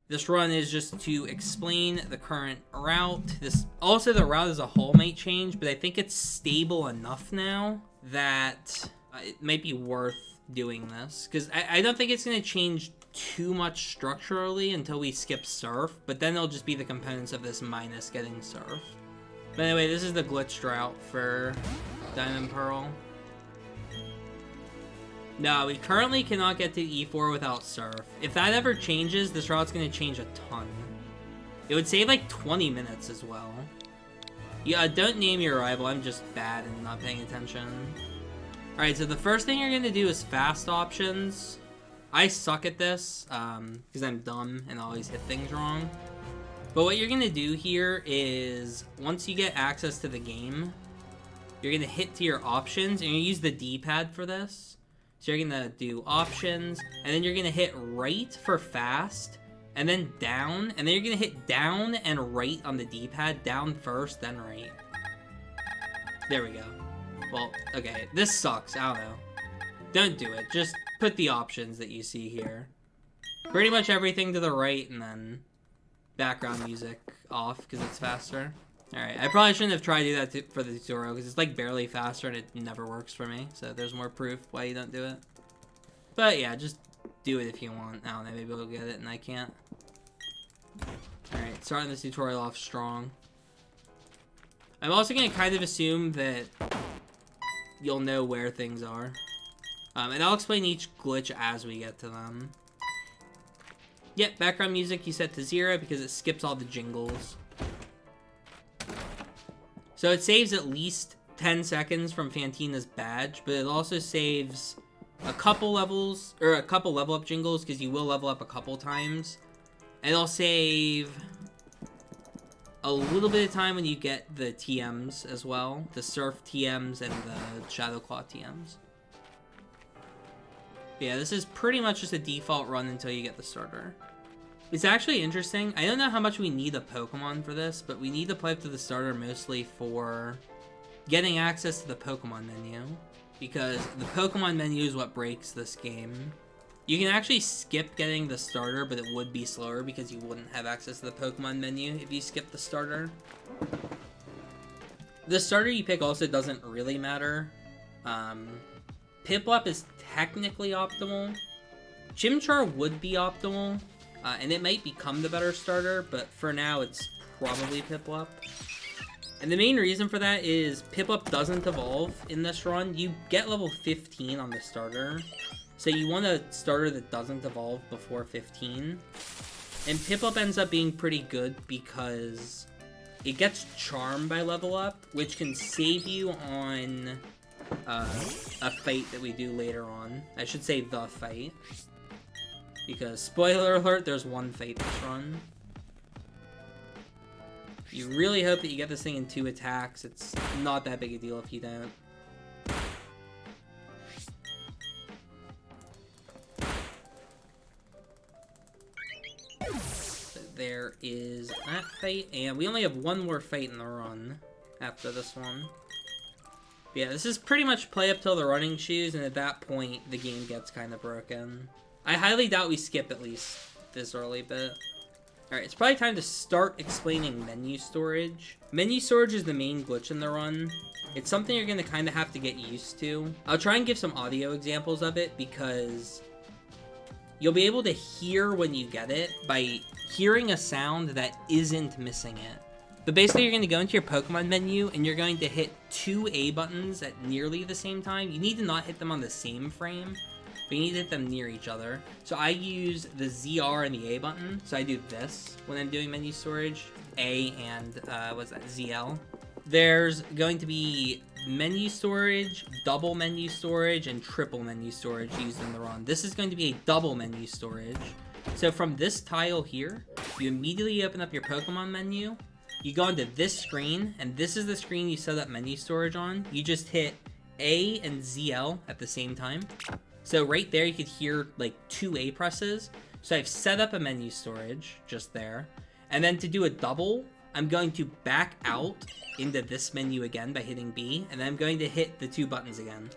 This run is just to explain the current route. Also, the route as a whole might change, but I think it's stable enough now that it might be worth doing this. Because I don't think it's going to change too much structurally until we skip surf, but then it'll just be the components of this minus getting surf. But anyway, this is the glitched route for Diamond Pearl. No, we currently cannot get to E4 without surf. If that ever changes, this route's going to change a ton. It would save like 20 minutes as well. Yeah, don't name your rival. I'm just bad and not paying attention. Alright, so the first thing you're going to do is fast options. I suck at this because I'm dumb and always hit things wrong. But what you're going to do here is, once you get access to the game, you're going to hit to your options, and you use the D-pad for this. So you're going to do options, and then you're going to hit right for fast, and then down, and then you're going to hit down and right on the D-pad. Down first, then right. There we go. Well, okay, this sucks. I don't know. Don't do it. Just put the options that you see here. Pretty much everything to the right, and then background music off because it's faster. Alright, I probably shouldn't have tried to do that for the tutorial because it's like barely faster and it never works for me. So there's more proof why you don't do it. But yeah, just do it if you want. I don't know, maybe we'll get it and I can't. Alright, starting this tutorial off strong. I'm also going to kind of assume that you'll know where things are. And I'll explain each glitch as we get to them. Yep, background music you set to 0 because it skips all the jingles. So it saves at least 10 seconds from Fantina's badge, but it also saves a couple levels, or a couple level up jingles, because you will level up a couple times. And it'll save a little bit of time when you get the TMs as well, the Surf TMs and the Shadowclaw TMs. Yeah, this is pretty much just a default run until you get the starter. It's actually interesting. I don't know how much we need a Pokemon for this, but we need to play up to the starter mostly for getting access to the Pokemon menu, because the Pokemon menu is what breaks this game. You can actually skip getting the starter, but it would be slower because you wouldn't have access to the Pokemon menu if you skip the starter. The starter you pick also doesn't really matter. Piplup is technically optimal. Chimchar would be optimal. And it might become the better starter, but for now it's probably Piplup. And the main reason for that is Piplup doesn't evolve in this run. You get level 15 on the starter, so you want a starter that doesn't evolve before 15. And Piplup ends up being pretty good because it gets Charm by level up, which can save you on a fight that we do later on. I should say the fight. Because, spoiler alert, there's one fight this run. You really hope that you get this thing in 2 attacks. It's not that big a deal if you don't. So there is that fight, and we only have one more fight in the run after this one. But yeah, this is pretty much play up till the running shoes, and at that point, the game gets kind of broken. I highly doubt we skip at least this early bit. Alright, it's probably time to start explaining menu storage. Menu storage is the main glitch in the run. It's something you're going to kind of have to get used to. I'll try and give some audio examples of it because you'll be able to hear when you get it by hearing a sound that isn't missing it. But basically you're going to go into your Pokemon menu and you're going to hit 2 A buttons at nearly the same time. You need to not hit them on the same frame, but you need to hit them near each other. So I use the ZR and the A button. So I do this when I'm doing menu storage. A and, what's that, ZL. There's going to be menu storage, double menu storage, and triple menu storage used in the run. This is going to be a double menu storage. So from this tile here, you immediately open up your Pokemon menu. You go into this screen, and this is the screen you set up menu storage on. You just hit A and ZL at the same time. So right there, you could hear like 2 A presses. So I've set up a menu storage just there. And then to do a double, I'm going to back out into this menu again by hitting B. And then I'm going to hit the 2 buttons again.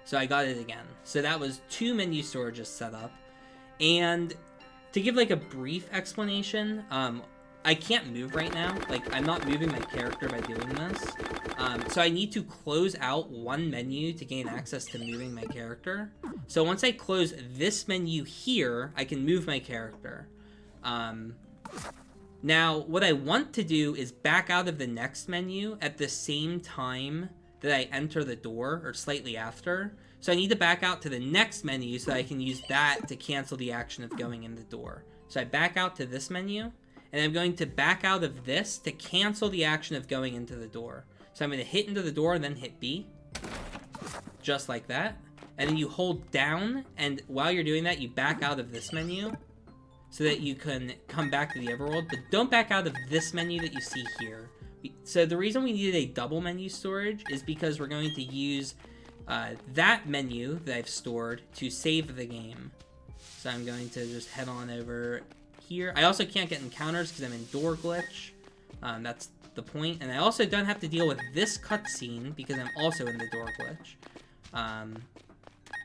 So I got it again. So that was 2 menu storages set up. And to give like a brief explanation, I can't move right now. Like, I'm not moving my character by doing this. So I need to close out one menu to gain access to moving my character. So once I close this menu here, I can move my character. Now, what I want to do is back out of the next menu at the same time that I enter the door, or slightly after. So I need to back out to the next menu so I can use that to cancel the action of going in the door. So I back out to this menu, and I'm going to back out of this to cancel the action of going into the door. So I'm going to hit into the door and then hit B, just like that. And then you hold down, and while you're doing that, you back out of this menu so that you can come back to the overworld, but don't back out of this menu that you see here. So the reason we needed a double menu storage is because we're going to use that menu that I've stored to save the game. So I'm going to just head on over here. I also can't get encounters because I'm in door glitch. That's the point. And I also don't have to deal with this cutscene because I'm also in the door glitch.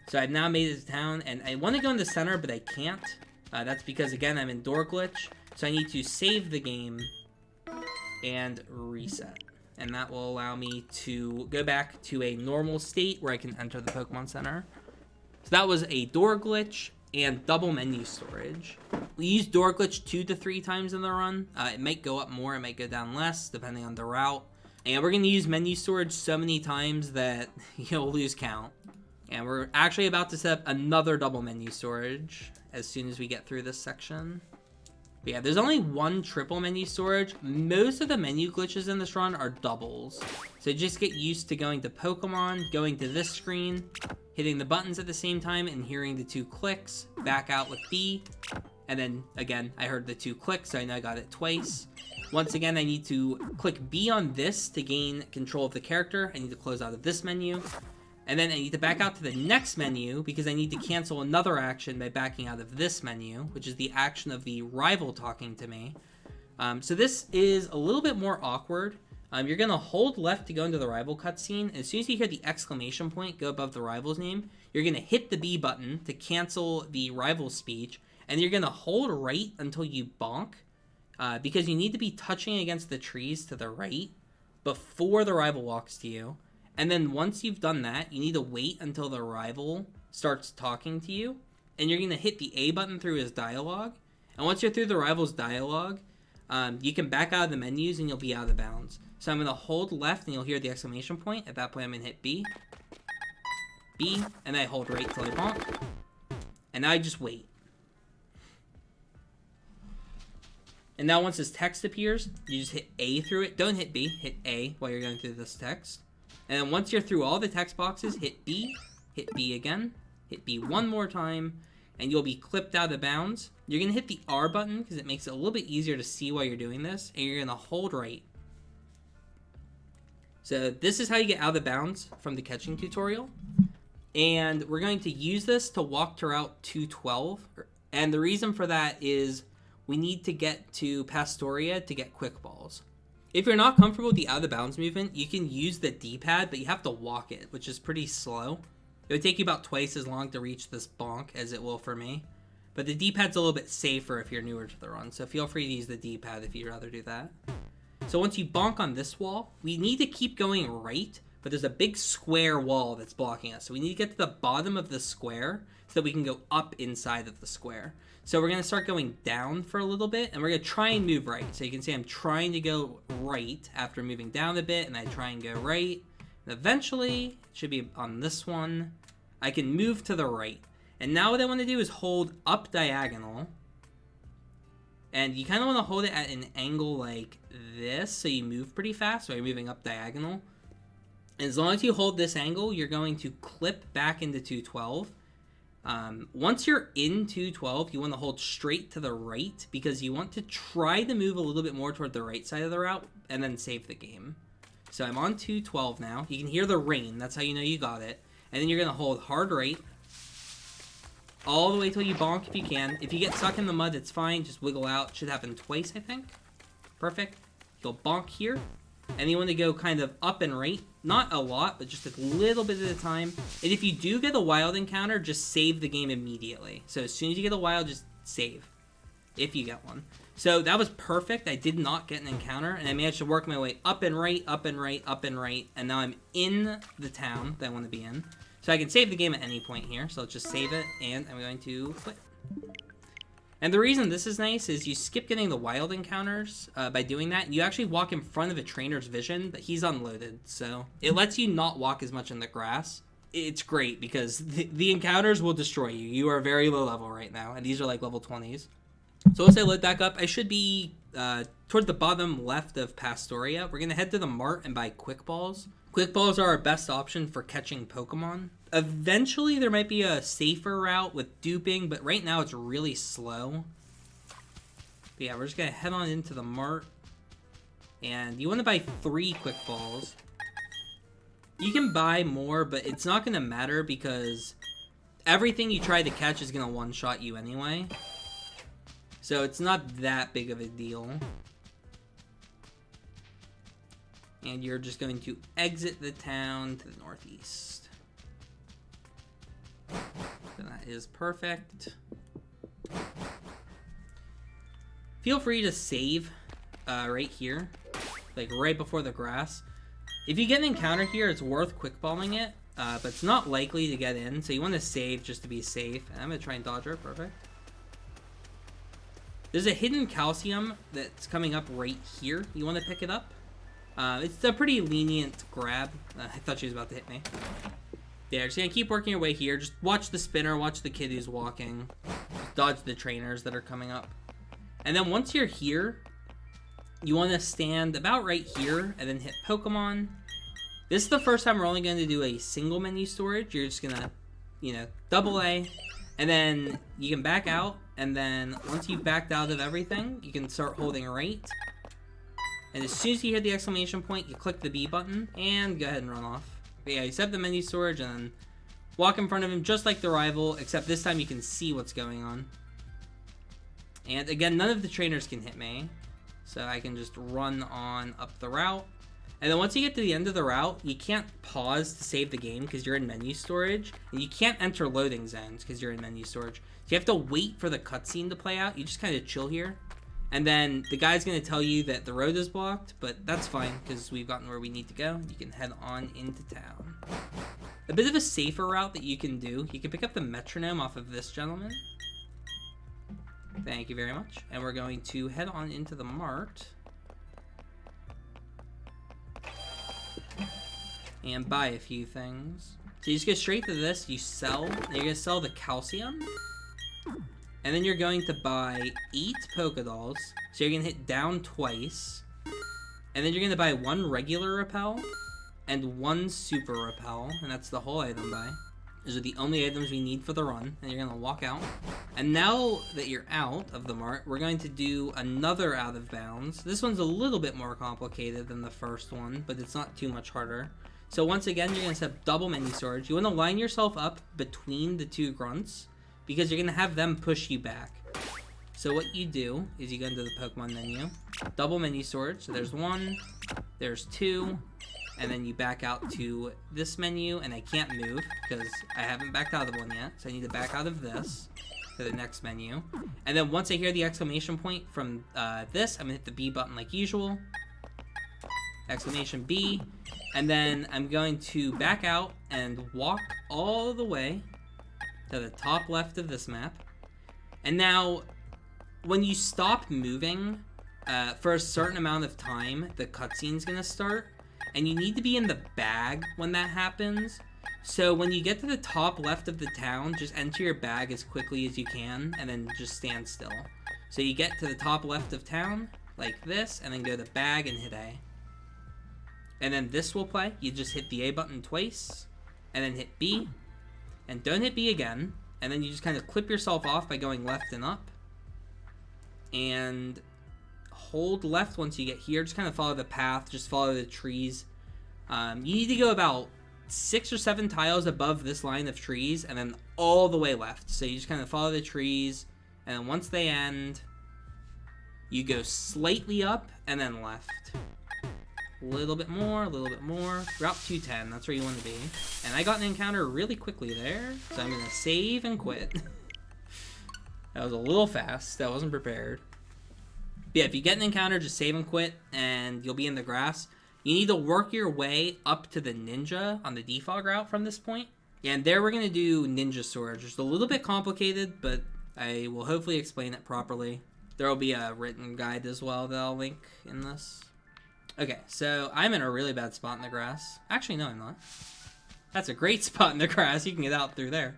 So I've now made it to town, and I want to go in the center, but I can't. That's because, again, I'm in door glitch. So I need to save the game and reset. And that will allow me to go back to a normal state where I can enter the Pokemon Center. So that was a door glitch and double menu storage. We use door glitch 2 to 3 times in the run. It might go up more, it might go down less, depending on the route. And we're going to use menu storage so many times that you'll lose count. And we're actually about to set up another double menu storage as soon as we get through this section. But yeah, there's only one triple menu storage. Most of the menu glitches in this run are doubles. So just get used to going to Pokemon, going to this screen, hitting the buttons at the same time and hearing the 2 clicks, back out with B, and then again, I heard the 2 clicks, so I know I got it twice. Once again, I need to click B on this to gain control of the character. I need to close out of this menu. And then I need to back out to the next menu because I need to cancel another action by backing out of this menu, which is the action of the rival talking to me. So this is a little bit more awkward. You're going to hold left to go into the rival cutscene. And as soon as you hear the exclamation point go above the rival's name, you're going to hit the B button to cancel the rival speech. And you're going to hold right until you bonk, because you need to be touching against the trees to the right before the rival walks to you. And then once you've done that, you need to wait until the rival starts talking to you. And you're going to hit the A button through his dialogue. And once you're through the rival's dialogue, you can back out of the menus and you'll be out of bounds. So I'm going to hold left and you'll hear the exclamation point. At that point, I'm going to hit B. B. And I hold right till I bonk. And now I just wait. And now once this text appears, you just hit A through it. Don't hit B. Hit A while you're going through this text. And then once you're through all the text boxes, hit B again, hit B one more time, and you'll be clipped out of bounds. You're going to hit the R button because it makes it a little bit easier to see while you're doing this, and you're going to hold right. So this is how you get out of bounds from the catching tutorial. And we're going to use this to walk to Route 212. And the reason for that is we need to get to Pastoria to get quick balls. If you're not comfortable with the out of bounds movement, you can use the D-pad, but you have to walk it, which is pretty slow. It would take you about twice as long to reach this bonk as it will for me. But the D-pad's a little bit safer if you're newer to the run, so feel free to use the D-pad if you'd rather do that. So once you bonk on this wall, we need to keep going right, but there's a big square wall that's blocking us. So we need to get to the bottom of the square so that we can go up inside of the square. So we're going to start going down for a little bit, and we're going to try and move right. So you can see I'm trying to go right after moving down a bit, and I try and go right. And eventually, it should be on this one, I can move to the right. And now what I want to do is hold up diagonal. And you kind of want to hold it at an angle like this, so you move pretty fast, so you're moving up diagonal. And as long as you hold this angle, you're going to clip back into 212. Once you're in 212, you want to hold straight to the right because you want to try to move a little bit more toward the right side of the route and then save the game. So I'm on 212 now. You can hear the rain. That's how you know you got it. And then you're going to hold hard right all the way till you bonk if you can. If you get stuck in the mud, it's fine. Just wiggle out. It should happen twice, I think. Perfect. You'll bonk here. And you want to go kind of up and right. Not a lot, but just a little bit at a time. And if you do get a wild encounter, just save the game immediately. So as soon as you get a wild, just save. if you get one. So that was perfect. I did not get an encounter, and I managed to work my way up and right, up and right, up and right, and now I'm in the town that I want to be in. So I can save the game at any point here. So let's just save it, and I'm going to quit. And the reason this is nice is you skip getting the wild encounters by doing that. You actually walk in front of a trainer's vision, but he's unloaded. So it lets you not walk as much in the grass. It's great because the encounters will destroy you. You are very low level right now, and these are like level 20s. So once I load back up, I should be towards the bottom left of Pastoria. We're going to head to the mart and buy Quick Balls. Quick Balls are our best option for catching Pokemon. Eventually, there might be a safer route with duping, but right now it's really slow. But yeah, we're just going to head on into the mart. And you want to buy 3 Quick Balls. You can buy more, but it's not going to matter because everything you try to catch is going to one-shot you anyway. So it's not that big of a deal. And you're just going to exit the town to the northeast. So that is perfect. Feel free to save right here, like right before the grass. If you get an encounter here, it's worth quickballing it, but it's not likely to get in, so you want to save just to be safe. And I'm going to try and dodge her. Perfect. There's a hidden calcium that's coming up right here. You want to pick it up. It's a pretty lenient grab. I thought she was about to hit me. Yeah, just going to keep working your way here. Just watch the spinner, watch the kid who's walking. Just dodge the trainers that are coming up. And then once you're here, you want to stand about right here and then hit Pokemon. This is the first time we're only going to do a single menu storage. You're just going to, you know, double A. And then you can back out. And then once you've backed out of everything, you can start holding right. And as soon as you hit the exclamation point, you click the B button and go ahead and run off. But yeah, you set up the menu storage and then walk in front of him just like the rival, except this time you can see what's going on. And again, none of the trainers can hit me. So I can just run on up the route. And then once you get to the end of the route, you can't pause to save the game because you're in menu storage. And you can't enter loading zones because you're in menu storage. So you have to wait for the cutscene to play out. You just kind of chill here. And then the guy's going to tell you that the road is blocked, but that's fine because we've gotten where we need to go. You can head on into town. A bit of a safer route that you can do. You can pick up the metronome off of this gentleman. Thank you very much. And we're going to head on into the mart. And buy a few things. So you just go straight to this, you sell, and you're going to sell the calcium. And then you're going to buy 8 Pokédolls. So you're going to hit down twice. And then you're going to buy 1 regular repel and 1 super repel. And that's the whole item buy. Those are the only items we need for the run. And you're going to walk out. And now that you're out of the mart, we're going to do another out of bounds. This one's a little bit more complicated than the first one, but it's not too much harder. So once again, you're going to set up double menu storage. You want to line yourself up between the 2 grunts because you're going to have them push you back. So what you do is you go into the Pokemon menu, double menu storage. So there's 1, there's 2, and then you back out to this menu, and I can't move because I haven't backed out of one yet. So I need to back out of this to the next menu. And then once I hear the exclamation point from this, I'm going to hit the B button like usual. Exclamation B. And then I'm going to back out and walk all the way to the top left of this map. And now, when you stop moving for a certain amount of time, the cutscene's going to start. And you need to be in the bag when that happens. So when you get to the top left of the town, just enter your bag as quickly as you can, and then just stand still. So you get to the top left of town, like this, and then go to bag and hit A. And then this will play. You just hit the A button twice, and then hit B, and don't hit B again. And then you just kind of clip yourself off by going left and up. And hold left once you get here. Just kind of follow the path. Just follow the trees. You need to go about 6 or 7 tiles above this line of trees, and then all the way left. So you just kind of follow the trees, and then once they end, you go slightly up, and then left. A little bit more, a little bit more. Route 210, that's where you want to be. And I got an encounter really quickly there, so I'm going to save and quit. That was a little fast. I wasn't prepared. But yeah, if you get an encounter, just save and quit, and you'll be in the grass. You need to work your way up to the ninja on the defog route from this point. And there we're going to do ninja storage. It's a little bit complicated, but I will hopefully explain it properly. There will be a written guide as well that I'll link in this. Okay, so I'm in a really bad spot in the grass. Actually, no, I'm not. That's a great spot in the grass. You can get out through there.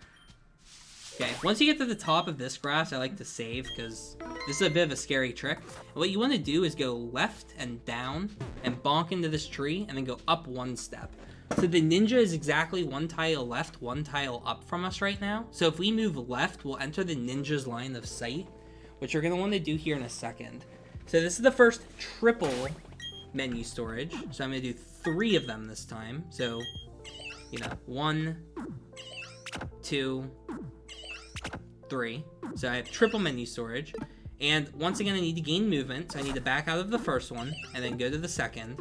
Okay, once you get to the top of this grass, I like to save because this is a bit of a scary trick. And what you want to do is go left and down and bonk into this tree and then go up one step. So the ninja is exactly one tile left, one tile up from us right now. So if we move left, we'll enter the ninja's line of sight, which you're going to want to do here in a second. So this is the first triple menu storage. So I'm going to do 3 of them this time. So, you know, 1, 2, 3. So I have triple menu storage. And once again, I need to gain movement. So I need to back out of the first one and then go to the second.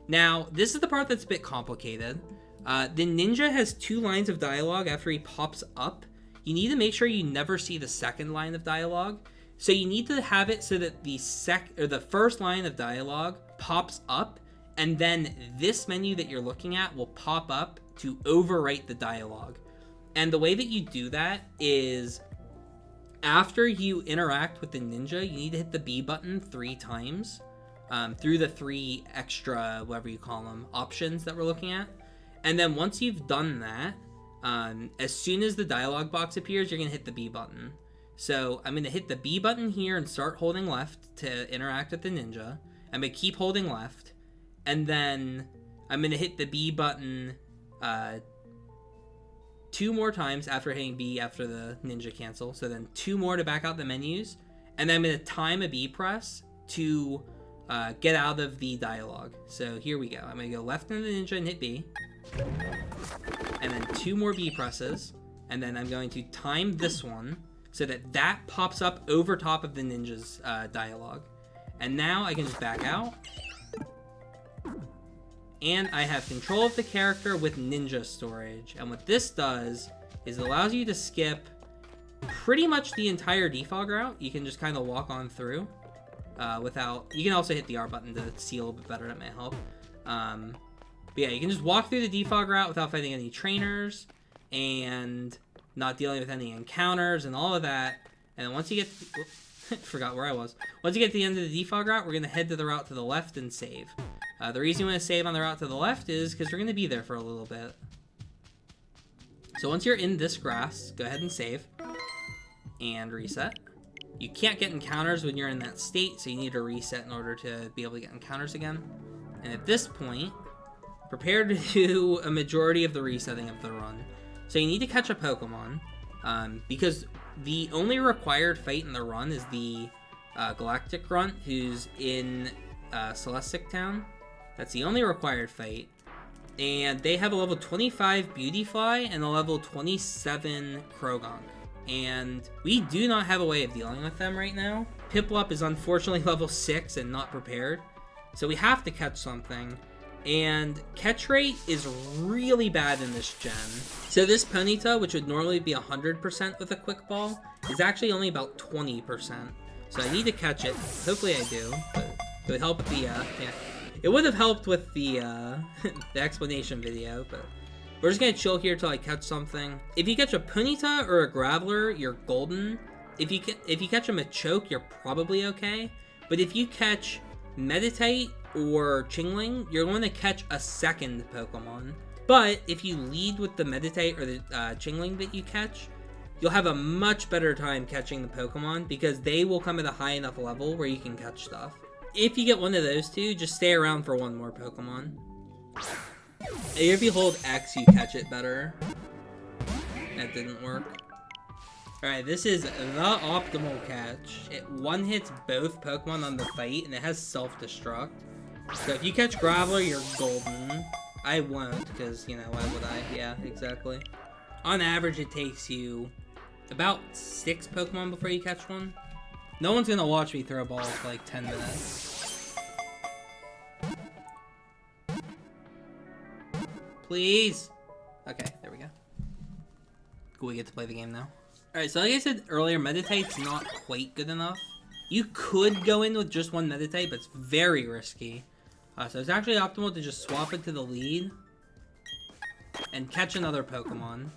Now, this is the part that's a bit complicated. The ninja has 2 lines of dialogue after he pops up. You need to make sure you never see the second line of dialogue. So you need to have it so that the first line of dialogue pops up, and then this menu that you're looking at will pop up to overwrite the dialogue. And the way that you do that is after you interact with the ninja, you need to hit the B button 3 times. Through the 3 extra, whatever you call them, options that we're looking at. And then once you've done that, as soon as the dialog box appears, you're going to hit the B button. So I'm going to hit the B button here and start holding left to interact with the ninja. I'm going to keep holding left. And then I'm going to hit the B button 2 more times after hitting B after the ninja cancel. So then 2 more to back out the menus. And then I'm going to time a B press to get out of the dialogue. So here we go. I'm going to go left in the ninja and hit B. And then 2 more B presses. And then I'm going to time this one so that that pops up over top of the ninja's dialogue. And now I can just back out. And I have control of the character with ninja storage. And what this does is it allows you to skip pretty much the entire defog route. You can just kind of walk on through. You can also hit the R button to see a little bit better, that may help. But yeah, you can just walk through the defog route without fighting any trainers and not dealing with any encounters and all of that. And then once you get, forgot where I was. Once you get to the end of the defog route, we're going to head to the route to the left and save. The reason you want to save on the route to the left is because we're going to be there for a little bit. So once you're in this grass, go ahead and save and reset. You can't get encounters when you're in that state, so you need to reset in order to be able to get encounters again. And at this point, prepare to do a majority of the resetting of the run. So you need to catch a Pokemon, because the only required fight in the run is the Galactic Grunt, who's in Celestic Town. That's the only required fight. And they have a level 25 Beautyfly and a level 27 Krogonk. And we do not have a way of dealing with them right now. Piplup is unfortunately level 6 and not prepared. So we have to catch something. And catch rate is really bad in this gen. So this Ponyta, which would normally be 100% with a quick ball, is actually only about 20%. So I need to catch it. Hopefully I do. But it would help with the, it would have helped with the, the explanation video, but we're just gonna chill here till I catch something. If you catch a Ponyta or a Graveler, you're golden. If you catch a Machoke, you're probably okay. But if you catch Meditite or Chingling, you're going to catch a second Pokemon. But if you lead with the Meditite or the Chingling that you catch, you'll have a much better time catching the Pokemon because they will come at a high enough level where you can catch stuff. If you get one of those two, just stay around for one more Pokemon. If you hold X, you catch it better. That didn't work. Alright, this is the optimal catch. It one-hits both Pokemon on the fight, and it has self-destruct. So if you catch Graveler, you're golden. I won't, because, you know, why would I? Yeah, exactly. On average, it takes you about 6 Pokemon before you catch one. No one's gonna watch me throw a ball for like 10 minutes. Please! Okay, there we go. Cool, we get to play the game now. Alright, so like I said earlier, Meditate's not quite good enough. You could go in with just one Meditate, but it's very risky. So it's actually optimal to just swap it to the lead and catch another Pokemon.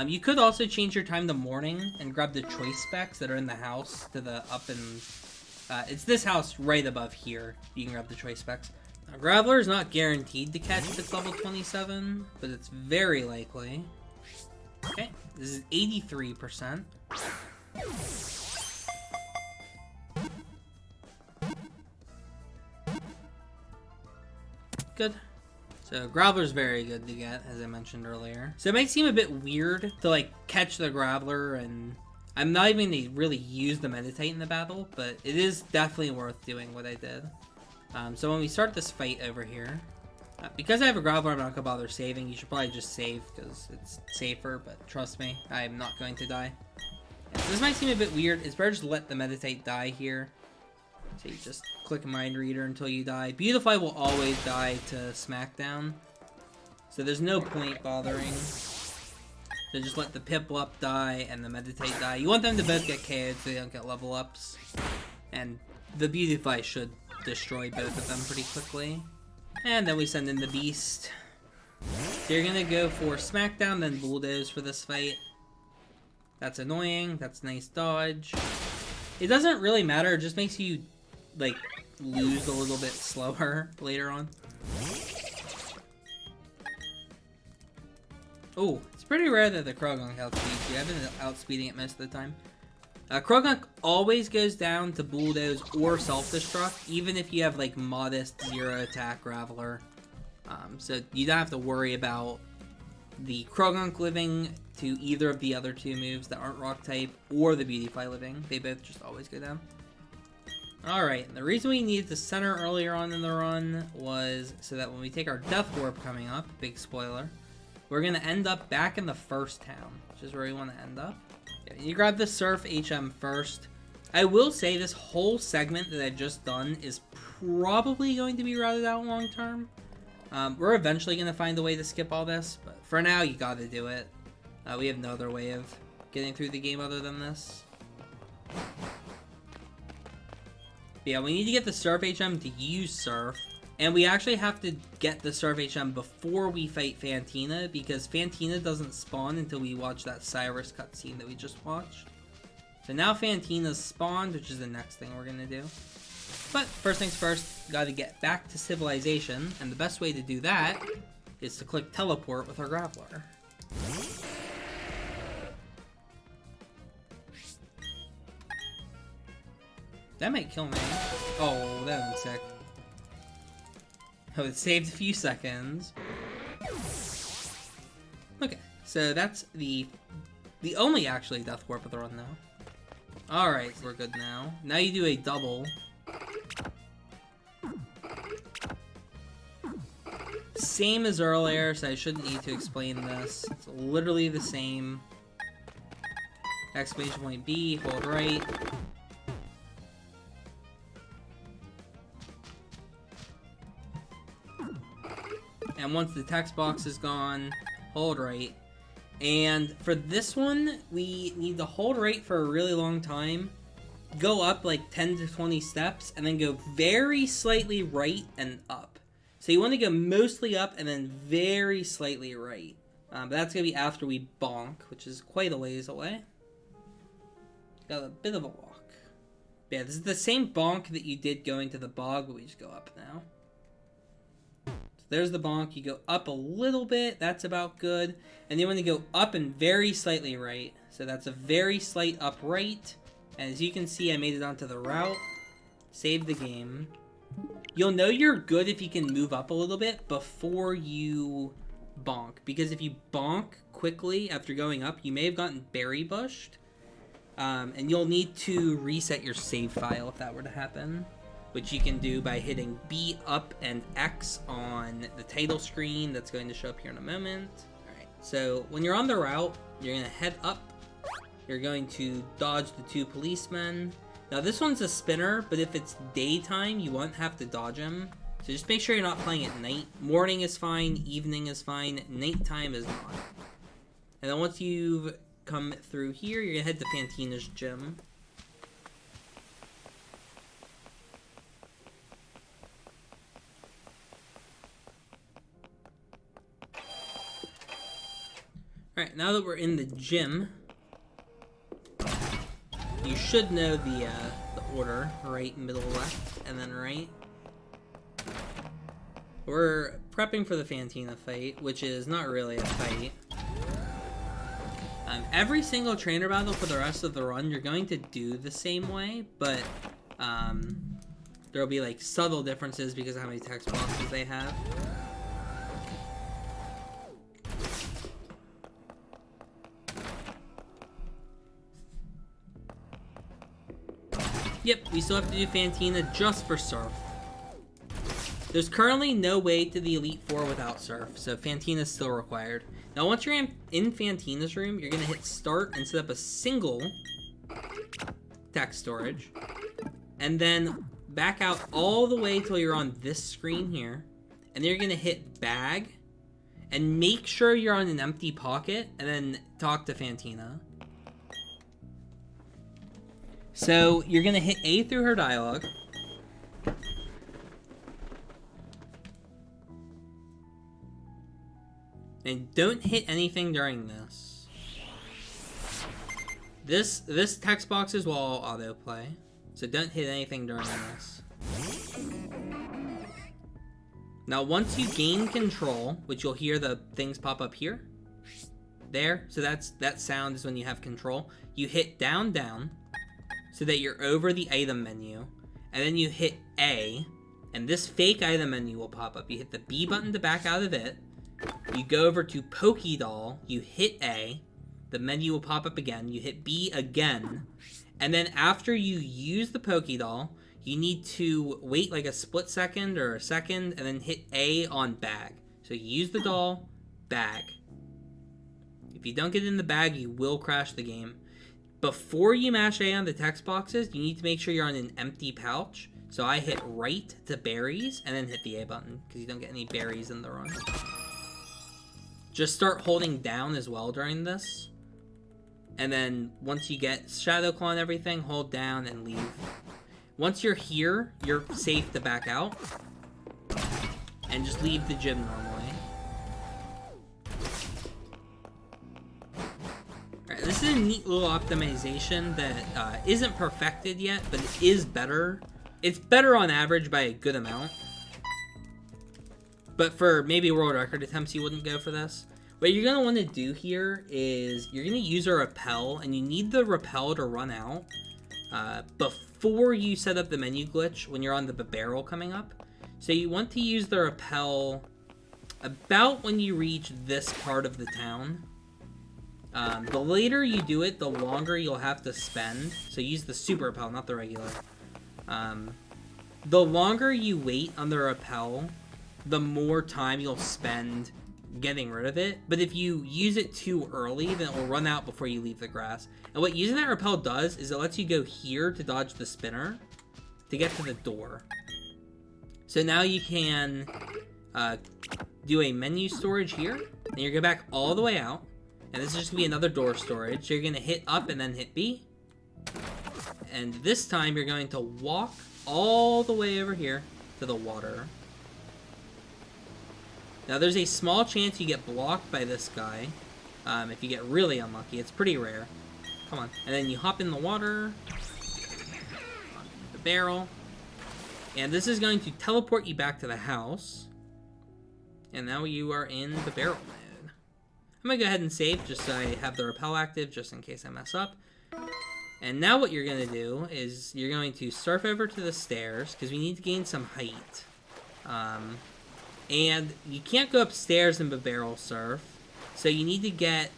You could also change your time to morning and grab the choice specs that are in the house to the up and... it's this house right above here. You can grab the choice specs. Now, Graveler is not guaranteed to catch if it's level 27, but it's very likely. Okay, this is 83%. Good. So Graveler's very good to get, as I mentioned earlier. So it might seem a bit weird to like catch the Graveler, and I'm not even going to really use the Meditate in the battle, but it is definitely worth doing what I did. So when we start this fight over here, because I have a Graveler, I'm not going to bother saving. You should probably just save because it's safer, but trust me, I'm not going to die. Yeah, so this might seem a bit weird. It's better just to let the Meditate die here. So you just click Mind Reader until you die. Beautifly will always die to Smackdown, so there's no point bothering. So just let the Piplup die and the Meditate die. You want them to both get KO'd so they don't get level ups. And the Beautifly should destroy both of them pretty quickly. And then we send in the Beast. So you're gonna go for Smackdown, then Bulldoze for this fight. That's annoying. That's a nice dodge. It doesn't really matter. It just makes you, like, lose a little bit slower later on. Oh, it's pretty rare that the Krogunk outspeeds you. I've been outspeeding it most of the time. Krogunk always goes down to Bulldoze or Self-Destruct, even if you have, like, modest zero attack Graveler. So you don't have to worry about the Krogunk living to either of the other two moves that aren't Rock type, or the Beautifly living. They both just always go down. Alright, the reason we needed to center earlier on in the run was so that when we take our Death Warp coming up, big spoiler, we're going to end up back in the first town, which is where we want to end up. Yeah, you grab the Surf HM first. I will say this whole segment that I've just done is probably going to be routed out long term. We're eventually going to find a way to skip all this, but for now you got to do it. We have no other way of getting through the game other than this. But yeah, we need to get the Surf HM to use Surf. And we actually have to get the Surf HM before we fight Fantina, because Fantina doesn't spawn until we watch that Cyrus cutscene that we just watched. So now Fantina's spawned, which is the next thing we're going to do. But first things first, got to get back to civilization, and the best way to do that is to click Teleport with our Graveler. That might kill me. Oh, that would be sick. Oh, it saved a few seconds. Okay, so that's the only actually Death Warp of the run now. Alright, we're good now. Now you do a double. Same as earlier, so I shouldn't need to explain this. It's literally the same. Exclamation point B, hold right. And once the text box is gone, hold right. And for this one, we need to hold right for a really long time, go up like 10 to 20 steps, and then go very slightly right and up. So you want to go mostly up and then very slightly right. But that's going to be after we bonk, which is quite a ways away. Got a bit of a walk. Yeah, this is the same bonk that you did going to the bog, but we just go up now. There's the bonk. You go up a little bit. That's about good. And you want to go up and very slightly right. So that's a very slight up right. And as you can see, I made it onto the route. Save the game. You'll know you're good if you can move up a little bit before you bonk. Because if you bonk quickly after going up, you may have gotten berry bushed. And you'll need to reset your save file if that were to happen, which you can do by hitting B up and X on the title screen that's going to show up here in a moment. Alright, so when you're on the route, you're going to head up. You're going to dodge the two policemen. Now this one's a spinner, but if it's daytime, you won't have to dodge him. So just make sure you're not playing at night. Morning is fine, evening is fine, nighttime is not. And then once you've come through here, you're gonna head to Fantina's gym. Alright, now that we're in the gym, you should know the order. Right, middle, left, and then right. We're prepping for the Fantina fight, which is not really a fight. Every single trainer battle for the rest of the run, you're going to do the same way, but there'll be like subtle differences because of how many text boxes they have. Yep, we still have to do Fantina just for Surf. There's currently no way to the Elite Four without Surf, so Fantina is still required. Now, once you're in Fantina's room, you're going to hit Start and set up a single text storage. And then back out all the way till you're on this screen here. And then you're going to hit Bag. And make sure you're on an empty pocket, and then talk to Fantina. So, you're going to hit A through her dialogue. And don't hit anything during this. This text boxes will all autoplay. So don't hit anything during this. Now, once you gain control, which you'll hear the things pop up here. There. So that sound is when you have control. You hit down, down. So that you're over the item menu, and then you hit A, and this fake item menu will pop up. You hit the B button to back out of it, you go over to Pokédoll, you hit A, the menu will pop up again, you hit B again, and then after you use the Pokédoll, you need to wait like a split second or a second, and then hit A on bag. So use the doll, bag. If you don't get in the bag, you will crash the game. Before you mash A on the text boxes, you need to make sure you're on an empty pouch. So I hit right to berries, and then hit the A button, because you don't get any berries in the run. Just start holding down as well during this. And then once you get Shadow Claw and everything, hold down and leave. Once you're here, you're safe to back out. And just leave the gym normally. This is a neat little optimization that isn't perfected yet, but it is better. It's better on average by a good amount. But for maybe world record attempts, you wouldn't go for this. What you're going to want to do here is you're going to use a repel, and you need the repel to run out before you set up the menu glitch when you're on the barrel coming up. So you want to use the repel about when you reach this part of the town. The later you do it, the longer you'll have to spend. So use the super repel, not the regular. The longer you wait on the repel, the more time you'll spend getting rid of it. But if you use it too early, then it will run out before you leave the grass. And what using that repel does is it lets you go here to dodge the spinner to get to the door. So now you can do a menu storage here, and you go back all the way out. And this is just going to be another door storage. So you're going to hit up and then hit B. And this time you're going to walk all the way over here to the water. Now there's a small chance you get blocked by this guy. If you get really unlucky. It's pretty rare. Come on. And then you hop in the water. Onto the barrel. And this is going to teleport you back to the house. And now you are in the barrel mode. I'm going to go ahead and save just so I have the repel active just in case I mess up. And now what you're going to do is you're going to surf over to the stairs because we need to gain some height. And you can't go upstairs in the barrel surf. So you need to get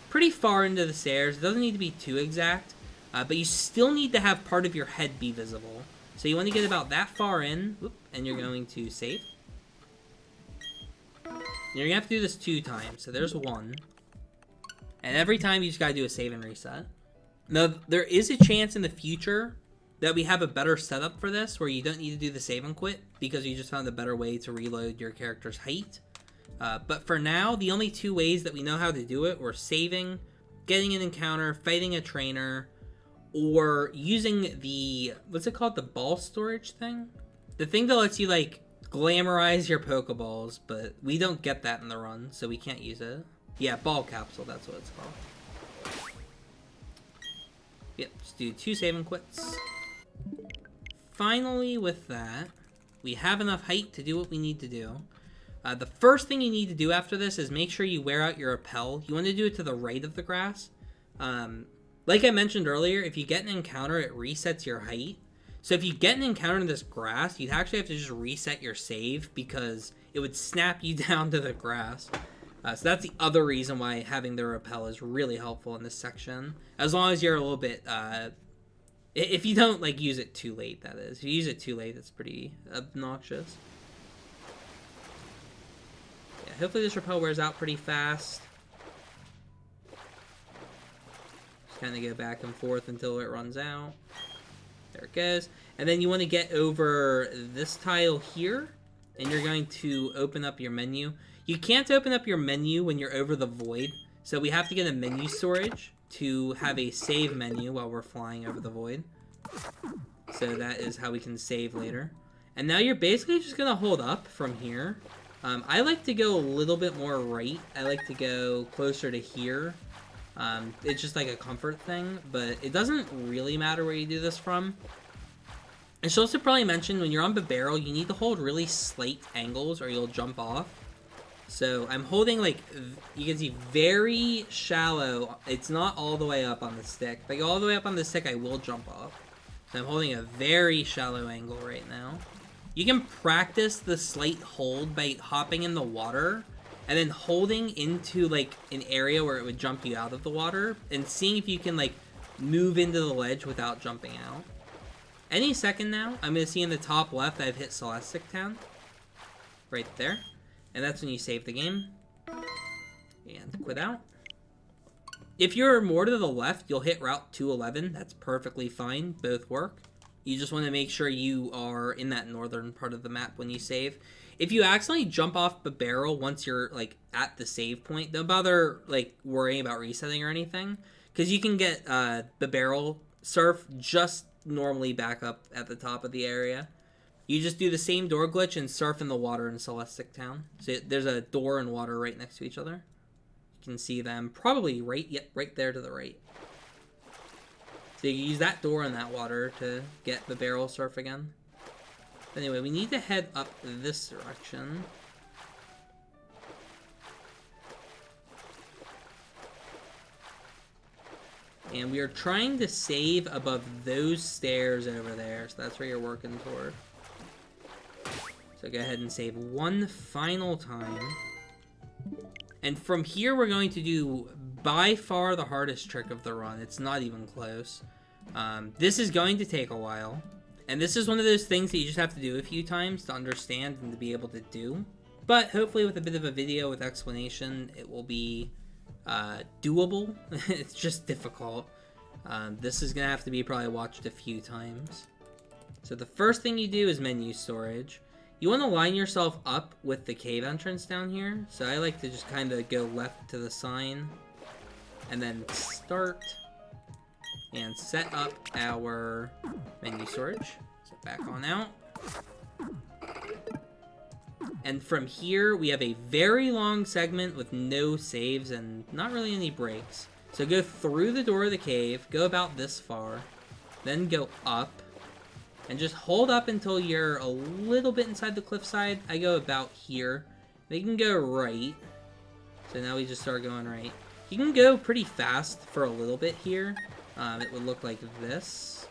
pretty far into the stairs. It doesn't need to be too exact. But you still need to have part of your head be visible. So you want to get about that far in. And you're going to save. You're going to have to do this 2 times. So there's 1. And every time you just got to do a save and reset. Now, there is a chance in the future that we have a better setup for this where you don't need to do the save and quit because you just found a better way to reload your character's height. But for now, the only 2 ways that we know how to do it were saving getting an encounter, fighting a trainer, or using the, what's it called, the ball storage thing? The thing that lets you, like, glamorize your Pokeballs, but we don't get that in the run, so we can't use it. Yeah, ball capsule, that's what it's called. Yep, just do 2 save and quits. Finally, with that, we have enough height to do what we need to do. The first thing you need to do after this is make sure you wear out your rappel. You want to do it to the right of the grass. Like I mentioned earlier, if you get an encounter, it resets your height. So if you get an encounter in this grass, you'd actually have to just reset your save because it would snap you down to the grass. So that's the other reason why having the rappel is really helpful in this section. As long as you're a little bit, if you don't like use it too late, that is. If you use it too late, that's pretty obnoxious. Yeah, hopefully this rappel wears out pretty fast. Just kind of go back and forth until it runs out. There it goes. And then you want to get over this tile here, and you're going to open up your menu. You can't open up your menu when you're over the void, so we have to get a menu storage to have a save menu while we're flying over the void. So that is how we can save later. And now you're basically just going to hold up from here. I like to go a little bit more right. I like to go closer to here. It's just like a comfort thing, but it doesn't really matter where you do this from. I should also probably mention when you're on the barrel, you need to hold really slight angles or you'll jump off. So I'm holding like, you can see very shallow. It's not all the way up on the stick. If I go all the way up on the stick, I will jump off. So I'm holding a very shallow angle right now. You can practice the slight hold by hopping in the water and then holding into like an area where it would jump you out of the water and seeing if you can like move into the ledge without jumping out. Any second now, I'm going to see in the top left I've hit Celestic Town. Right there. And that's when you save the game. And quit out. If you're more to the left, you'll hit Route 211. That's perfectly fine. Both work. You just want to make sure you are in that northern part of the map when you save. If you accidentally jump off the barrel once you're like at the save point, don't bother like worrying about resetting or anything, because you can get the barrel surf just normally back up at the top of the area. You just do the same door glitch and surf in the water in Celestic Town. So there's a door and water right next to each other. You can see them probably right there to the right. So you use that door and that water to get the barrel surf again. Anyway, we need to head up this direction. And we are trying to save above those stairs over there. So that's where you're working toward. So go ahead and save one final time. And from here, we're going to do by far the hardest trick of the run. It's not even close. This is going to take a while. And this is one of those things that you just have to do a few times to understand and to be able to do. But hopefully with a bit of a video with explanation, it will be doable. It's just difficult. This is going to have to be probably watched a few times. So the first thing you do is menu storage. You want to line yourself up with the cave entrance down here. So I like to just kind of go left to the sign and then start and set up our menu storage. So back on out. And from here, we have a very long segment with no saves and not really any breaks. So go through the door of the cave, go about this far, then go up, and just hold up until you're a little bit inside the cliffside. I go about here. They can go right. So now we just start going right. You can go pretty fast for a little bit here. It would look like this.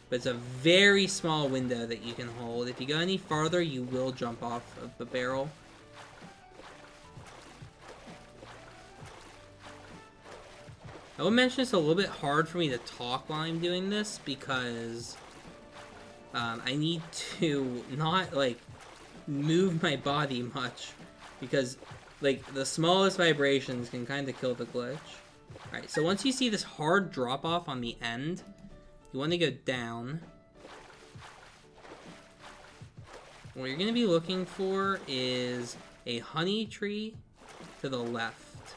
But it's a very small window that you can hold. If you go any farther, you will jump off of the barrel. I will mention it's a little bit hard for me to talk while I'm doing this because I need to not like move my body much because like the smallest vibrations can kind of kill the glitch. Alright, so once you see this hard drop off on the end, you want to go down. What you're going to be looking for is a honey tree to the left.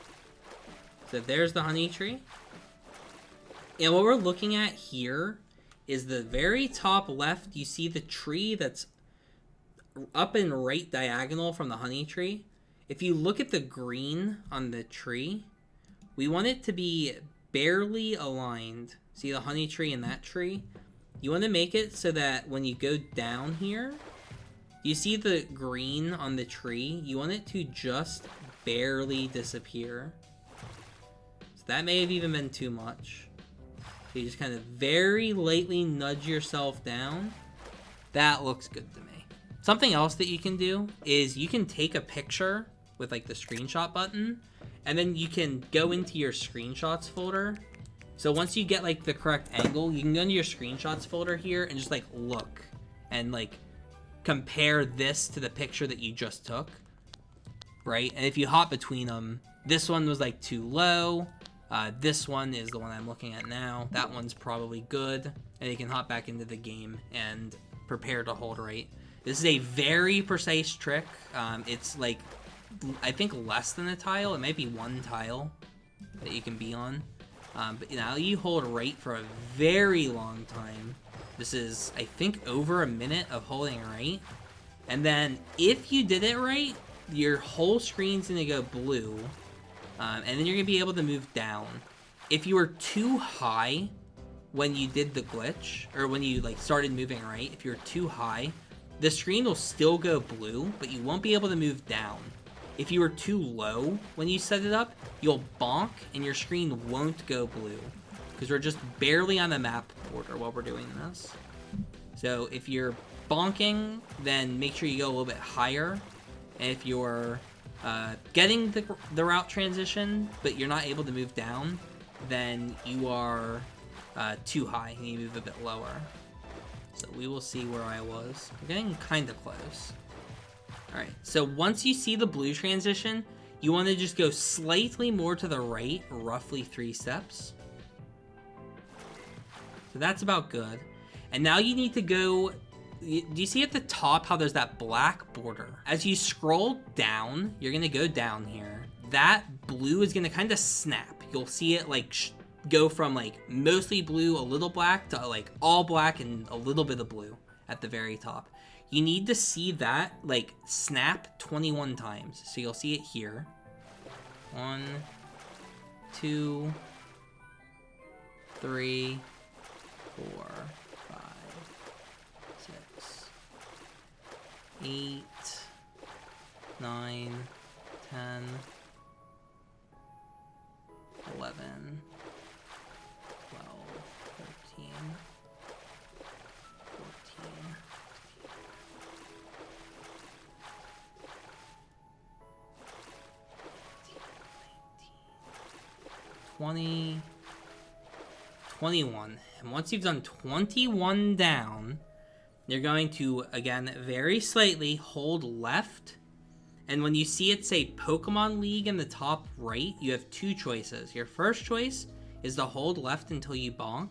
So there's the honey tree. And what we're looking at here is the very top left. You see the tree that's up and right diagonal from the honey tree. If you look at the green on the tree, we want it to be barely aligned. See the honey tree and that tree? You want to make it so that when you go down here, you see the green on the tree? You want it to just barely disappear. So that may have even been too much. So you just kind of very lightly nudge yourself down. That looks good to me. Something else that you can do is you can take a picture with like the screenshot button, and then you can go into your screenshots folder. So once you get like the correct angle, you can go into your screenshots folder here and just like look and like compare this to the picture that you just took, right? And if you hop between them, this one was like too low. This one is the one I'm looking at now. That one's probably good. And you can hop back into the game and prepare to hold right. This is a very precise trick. It's like, I think less than a tile. It might be one tile that you can be on. But now you hold right for a very long time. This is, I think, over a minute of holding right. And then if you did it right, your whole screen's gonna go blue. And then you're gonna be able to move down. If you were too high when you did the glitch, or when you like started moving right, if you're too high, the screen will still go blue, but you won't be able to move down. If you were too low when you set it up, you'll bonk and your screen won't go blue, because we're just barely on the map border while we're doing this. So if you're bonking, then make sure you go a little bit higher. And if you're getting the route transition, but you're not able to move down, then you are too high and you move a bit lower. So we will see where I was. I'm getting kind of close. Alright, so once you see the blue transition, you want to just go slightly more to the right, roughly 3 steps. So that's about good. And now you need to go... Do you see at the top how there's that black border? As you scroll down, you're going to go down here. That blue is going to kind of snap. You'll see it like go from like mostly blue, a little black, to like all black and a little bit of blue at the very top. You need to see that like snap 21 times. So you'll see it here. 1, 2, 3, 4, 5, 6, 8, 9, 10, 11, 12, 13, 14, 20, 21. And once you've done 21 down, you're going to, again, very slightly hold left. And when you see it say Pokemon League in the top right, you have 2 choices. Your first choice is to hold left until you bonk,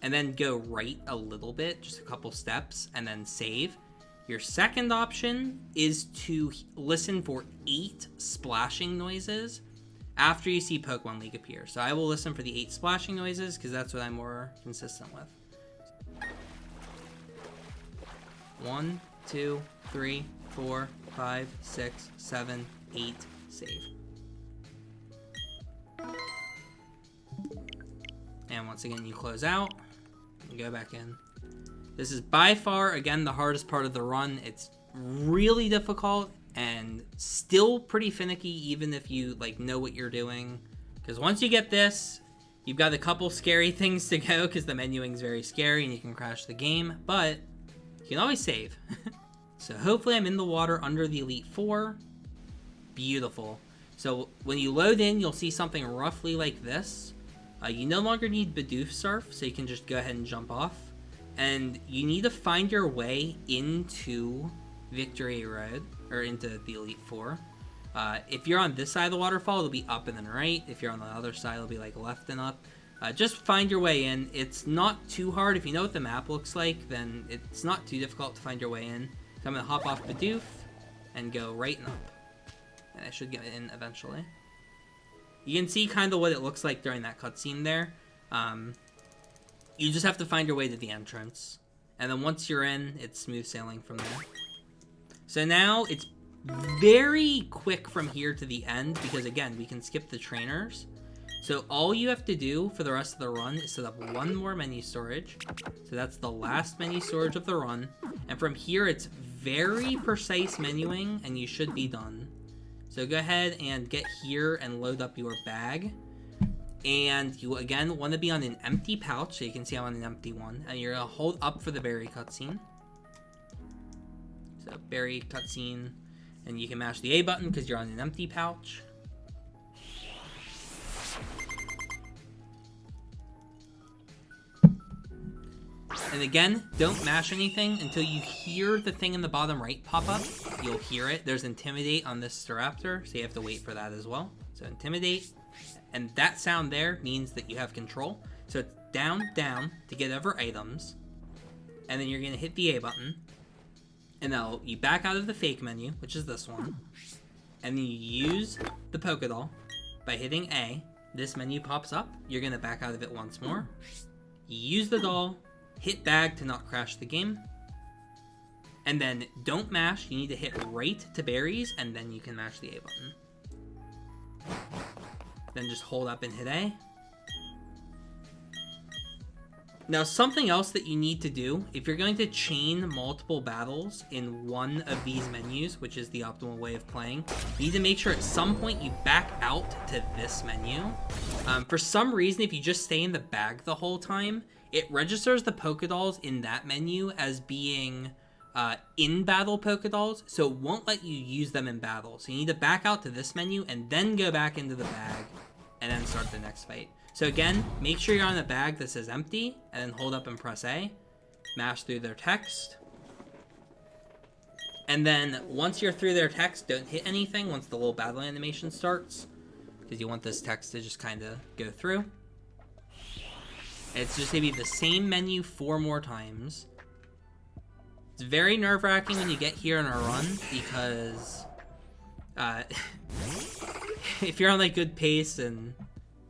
and then go right a little bit, just a couple steps, and then save. Your second option is to listen for 8 splashing noises after you see Pokemon League appear. So I will listen for the 8 splashing noises, because that's what I'm more consistent with. 1, 2, 3, 4, 5, 6, 7, 8, save. And once again, you close out and go back in. This is by far, again, the hardest part of the run. It's really difficult and still pretty finicky, even if you like know what you're doing. Because once you get this, you've got a couple scary things to go, because the menuing is very scary and you can crash the game, but you can always save. So hopefully I'm in the water under the Elite Four. Beautiful. So when you load in, you'll see something roughly like this. You no longer need Bidoof Surf, so you can just go ahead and jump off. And you need to find your way into Victory Road, or into the Elite Four. If you're on this side of the waterfall, it'll be up and then right. If you're on the other side, it'll be like left and up. Just find your way in. It's not too hard. If you know what the map looks like, then it's not too difficult to find your way in. So I'm going to hop off Bidoof and go right and up. And I should get in eventually. You can see kind of what it looks like during that cutscene there. You just have to find your way to the entrance. And then once you're in, it's smooth sailing from there. So now it's very quick from here to the end because, again, we can skip the trainers. So all you have to do for the rest of the run is set up one more menu storage. So that's the last menu storage of the run. And from here, it's very precise menuing, and you should be done. So go ahead and get here and load up your bag. And you, again, want to be on an empty pouch, so you can see I'm on an empty one. And you're going to hold up for the berry cutscene. So berry cutscene, and you can mash the A button because you're on an empty pouch. And again, don't mash anything until you hear the thing in the bottom right pop up. You'll hear it. There's Intimidate on this Staraptor, so you have to wait for that as well. So Intimidate, and that sound there means that you have control. So it's down, down to get over items, and then you're going to hit the A button, and now you back out of the fake menu, which is this one, and then you use the Pokédoll by hitting A. This menu pops up. You're going to back out of it once more. You use the doll, hit bag to not crash the game, and then don't mash. You need to hit right to berries, and then you can mash the A button. Then just hold up and hit A. Now, something else that you need to do, if you're going to chain multiple battles in one of these menus, which is the optimal way of playing, you need to make sure at some point you back out to this menu. For some reason, if you just stay in the bag the whole time, it registers the Pokédolls in that menu as being in-battle Pokédolls, so it won't let you use them in battle. So you need to back out to this menu and then go back into the bag and then start the next fight. So again, make sure you're on a bag that says empty, and then hold up and press A. Mash through their text. And then once you're through their text, don't hit anything once the little battle animation starts, because you want this text to just kind of go through. It's just going to be the same menu 4 more times. It's very nerve-wracking when you get here in a run, because if you're on like good pace and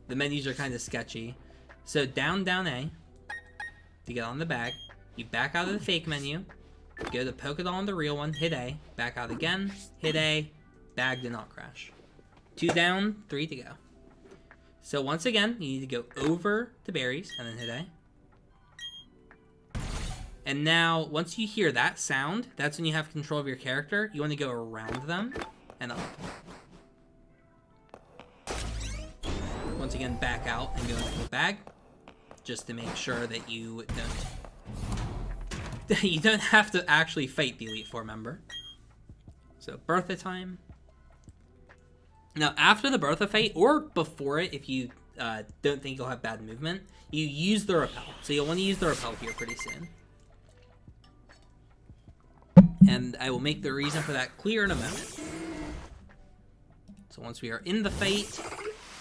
the menus are kind of sketchy. So down, down A to get on the bag. You back out of the fake menu, go to Pokédoll on the real one, hit A, back out again, hit A, bag to not crash. 2 down, 3 to go. So once again, you need to go over to berries and then hit A. And now, once you hear that sound, that's when you have control of your character. You want to go around them and up. Once again, back out and go into the bag, just to make sure that you don't have to actually fight the Elite Four member. So Bertha time. Now after the Bertha fight, or before it, if you don't think you'll have bad movement, you use the repel. So you'll want to use the repel here pretty soon. And I will make the reason for that clear in a moment. So once we are in the fight,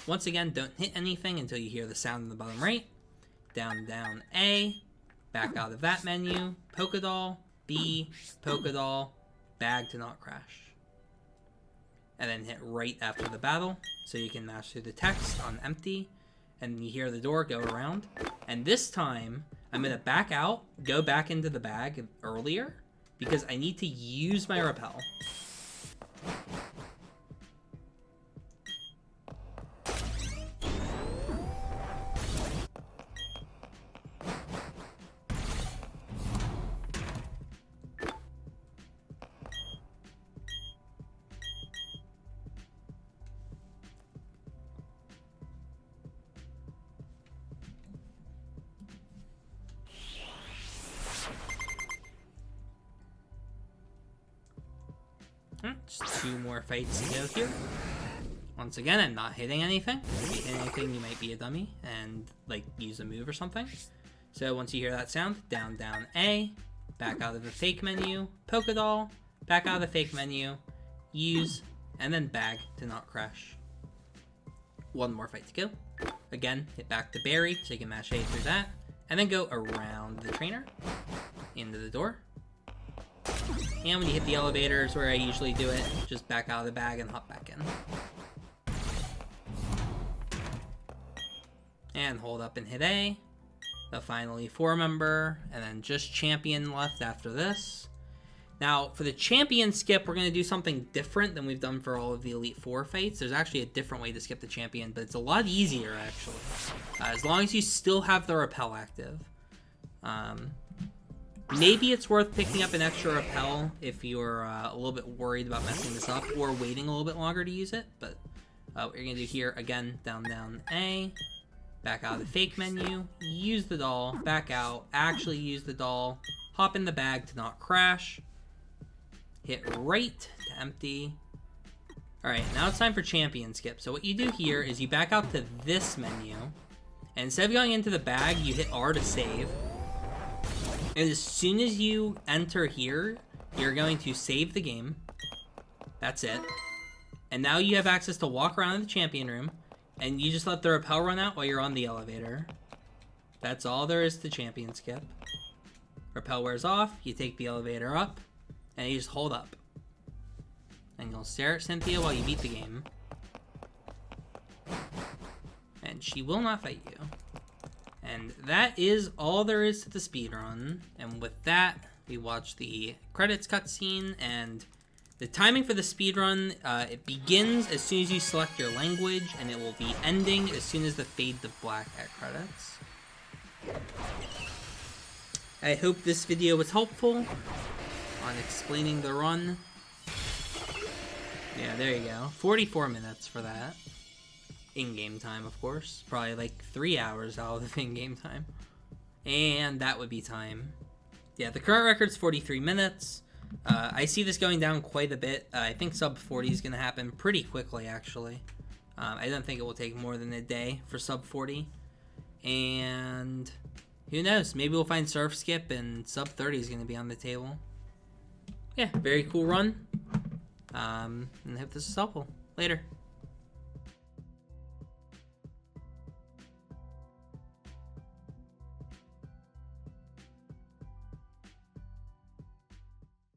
once again, don't hit anything until you hear the sound in the bottom right. Down, down, A. Back out of that menu. Pokédoll, B, Pokédoll, bag to not crash. And then hit right after the battle, so you can mash through the text on empty. And you hear the door go around. And this time, I'm going to back out, go back into the bag earlier, because I need to use my repel. Just 2 more fights to go here. Once again, I'm not hitting anything. If you hit anything, you might be a dummy and like use a move or something. So once you hear that sound, down, down, A, back out of the fake menu, Pokédoll, back out of the fake menu, use, and then bag to not crash. 1 more fight to go. Again, hit back to berry so you can mash A through that, and then go around the trainer into the door. And when you hit the elevators, where I usually do it, just back out of the bag and hop back in. And hold up and hit A. The final E4 member, and then just champion left after this. Now, for the champion skip, we're going to do something different than we've done for all of the Elite Four fights. There's actually a different way to skip the champion, but it's a lot easier, actually. As long as you still have the repel active. Maybe it's worth picking up an extra repel if you're a little bit worried about messing this up, or waiting a little bit longer to use it. But what you're going to do here, again, down, down, A. Back out of the fake menu, use the doll, back out, actually use the doll, hop in the bag to not crash, hit right to empty. Alright, now it's time for champion skip. So what you do here is you back out to this menu, and instead of going into the bag, you hit R to save. And as soon as you enter here, you're going to save the game. That's it. And now you have access to walk around in the champion room, and you just let the repel run out while you're on the elevator. That's all there is to champion skip. Repel wears off, you take the elevator up, and you just hold up. And you'll stare at Cynthia while you beat the game. And she will not fight you. And that is all there is to the speedrun. And with that, we watch the credits cutscene, and the timing for the speedrun, it begins as soon as you select your language, and it will be ending as soon as the fade to black at credits. I hope this video was helpful on explaining the run. Yeah, there you go. 44 minutes for that. In-game time, of course. Probably like 3 hours out of the in-game time. And that would be time. Yeah, the current record's 43 minutes. I see this going down quite a bit. I think sub 40 is going to happen pretty quickly, actually. I don't think it will take more than a day for sub 40. And who knows? Maybe we'll find surf skip and sub 30 is going to be on the table. Yeah, very cool run. And I hope this is helpful. Later.